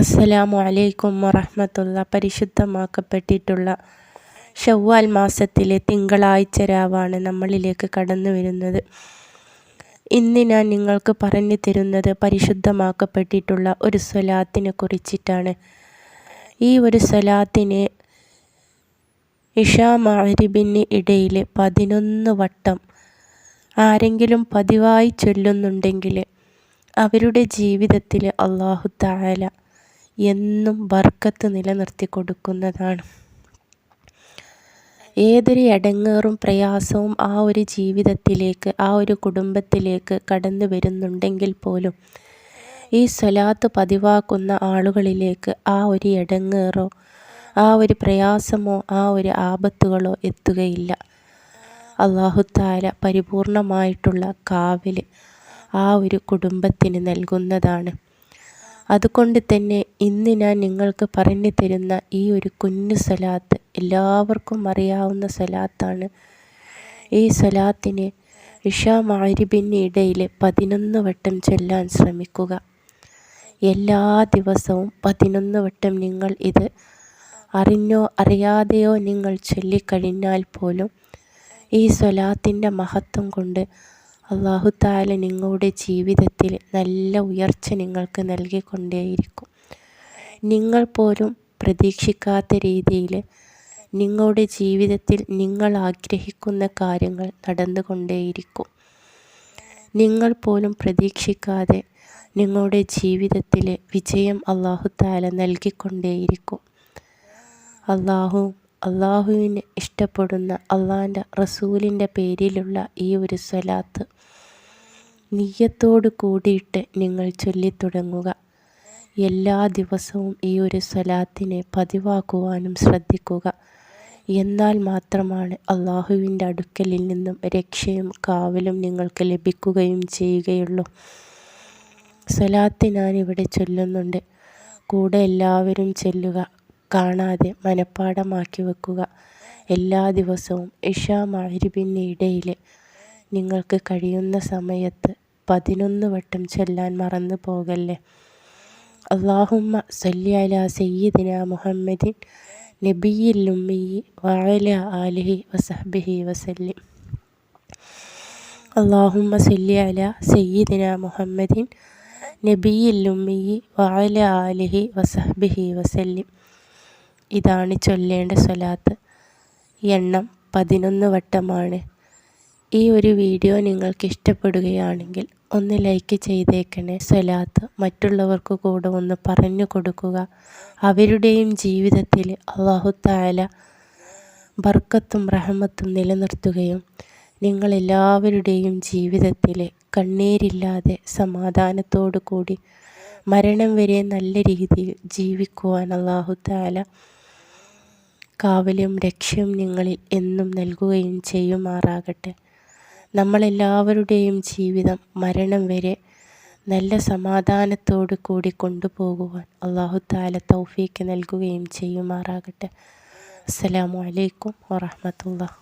അസ്സലാമു അലൈക്കും വറഹ്മത്തുള്ളാഹി. പരിശുദ്ധമാക്കപ്പെട്ടിട്ടുള്ള ഷവ്വാൽ മാസത്തിലെ തിങ്കളാഴ്ച രാവാണ് നമ്മളിലേക്ക് കടന്നു വരുന്നത്. ഇന്ന് ഞാൻ നിങ്ങൾക്ക് പറഞ്ഞു തരുന്നത് പരിശുദ്ധമാക്കപ്പെട്ടിട്ടുള്ള ഒരു സ്വലാത്തിനെ കുറിച്ചിട്ടാണ്. ഈ ഒരു സ്വലാത്തിനെ ഇശാ മഗ്‌രിബിന് ഇടയിൽ 11 വട്ടം ആരെങ്കിലും പതിവായി ചൊല്ലുന്നുണ്ടെങ്കിൽ അവരുടെ ജീവിതത്തിൽ അല്ലാഹു തആല എന്നും ബർക്കത്ത് നിലനിർത്തി കൊടുക്കുന്നതാണ്. ഏതൊരു ഇടങ്ങേറും പ്രയാസവും ആ ഒരു ജീവിതത്തിലേക്ക്, ആ ഒരു കുടുംബത്തിലേക്ക് കടന്നു വരുന്നുണ്ടെങ്കിൽ പോലും ഈ സ്വലാത്ത് പതിവാക്കുന്ന ആളുകളിലേക്ക് ആ ഒരു ഇടങ്ങേറോ, ആ ഒരു പ്രയാസമോ, ആ ഒരു ആപത്തുകളോ എത്തുകയില്ല. അല്ലാഹു തആല പരിപൂർണമായിട്ടുള്ള കാവൽ ആ ഒരു കുടുംബത്തിന് നൽകുന്നതാണ്. അതുകൊണ്ട് തന്നെ ഇന്ന് ഞാൻ നിങ്ങൾക്ക് പറഞ്ഞു തരുന്ന ഈ ഒരു കുഞ്ഞു സ്വലാത്ത് എല്ലാവർക്കും അറിയാവുന്ന സ്വലാത്താണ്. ഈ സ്വലാത്തിനെ ഇശാ മഗ്‌രിബിന് ഇടയിൽ 11 വട്ടം ചൊല്ലാൻ ശ്രമിക്കുക. എല്ലാ ദിവസവും 11 വട്ടം നിങ്ങൾ ഇത് അറിഞ്ഞോ അറിയാതെയോ നിങ്ങൾ ചൊല്ലിക്കഴിഞ്ഞാൽ പോലും ഈ സ്വലാത്തിൻ്റെ മഹത്വം കൊണ്ട് അല്ലാഹു തആല നിങ്ങളുടെ ജീവിതത്തിൽ നല്ല ഉയർച്ച നിങ്ങൾക്ക് നൽകിക്കൊണ്ടേയിരിക്കും. നിങ്ങൾ പോലും പ്രതീക്ഷിക്കാത്ത രീതിയിൽ നിങ്ങളുടെ ജീവിതത്തിൽ നിങ്ങൾ ആഗ്രഹിക്കുന്ന കാര്യങ്ങൾ നടന്നുകൊണ്ടേയിരിക്കും. നിങ്ങൾ പോലും പ്രതീക്ഷിക്കാതെ നിങ്ങളുടെ ജീവിതത്തിൽ വിജയം അല്ലാഹു തആല നൽകിക്കൊണ്ടേയിരിക്കും. അല്ലാഹുവിന് ഇഷ്ടപ്പെടുന്ന അള്ളാൻ്റെ റസൂലിൻ്റെ പേരിലുള്ള ഈ ഒരു സ്വലാത്ത് നിയ്യത്തോട് കൂടിയിട്ട് നിങ്ങൾ ചൊല്ലിത്തുടങ്ങുക. എല്ലാ ദിവസവും ഈ ഒരു സ്വലാത്തിനെ പതിവാക്കുവാനും ശ്രദ്ധിക്കുക. എന്നാൽ മാത്രമാണ് അല്ലാഹുവിൻ്റെ അടുക്കലിൽ നിന്നും രക്ഷയും കാവലും നിങ്ങൾക്ക് ലഭിക്കുകയും ചെയ്യുകയുള്ളൂ. സ്വലാത്ത് ഞാനിവിടെ ചൊല്ലുന്നുണ്ട്, കൂടെ എല്ലാവരും ചൊല്ലുക. കാണാതെ മനഃപ്പാഠമാക്കി വെക്കുക. എല്ലാ ദിവസവും ഇശാ മഗ്‌രിബിന് ഇടയിൽ നിങ്ങൾക്ക് കഴിയുന്ന സമയത്ത് 11 വട്ടം ചൊല്ലാൻ മറന്നു പോകല്ലേ. അല്ലാഹുമ്മ സ്വല്ലി അലാ സയ്യിദിനാ മുഹമ്മദിൻ നബിയിൽ ഉമ്മി വഅലാ ആലിഹി വസഹ്ബിഹി വസല്ലം. അല്ലാഹുമ്മ സ്വല്ലി അലാ സയ്യിദിനാ മുഹമ്മദിൻ നബിയിൽ ഉമ്മി വഅലാ ആലിഹി വസഹ്ബിഹി വസല്ലം. ഇതാണ് ചൊല്ലേണ്ട സ്വലാത്ത്. എണ്ണം 11 വട്ടമാണ്. ഈ ഒരു വീഡിയോ നിങ്ങൾക്ക് ഇഷ്ടപ്പെടുകയാണെങ്കിൽ ഒന്ന് ലൈക്ക് ചെയ്തേക്കണേ. സ്വലാത്ത് മറ്റുള്ളവർക്ക് കൂടെ ഒന്ന് പറഞ്ഞു കൊടുക്കുക. അവരുടെയും ജീവിതത്തിൽ അല്ലാഹു തആല ബർക്കത്തും റഹ്മത്തും നിലനിർത്തുകയും നിങ്ങളെല്ലാവരുടെയും ജീവിതത്തിൽ കണ്ണീരില്ലാതെ സമാധാനത്തോടു കൂടി മരണം വരെ നല്ല രീതിയിൽ ജീവിക്കുവാൻ അല്ലാഹു തആല കാവലും രക്ഷയും നിങ്ങളിൽ എന്നും നൽകുകയും ചെയ്യുമാറാകട്ടെ. നമ്മളെല്ലാവരുടെയും ജീവിതം മരണം വരെ നല്ല സമാധാനത്തോടു കൂടി കൊണ്ടുപോകുവാൻ അല്ലാഹു തആല തൗഫീക്ക് നൽകുകയും ചെയ്യുമാറാകട്ടെ. അസ്സലാമു അലൈക്കും വറഹ്മത്തുള്ളാഹി.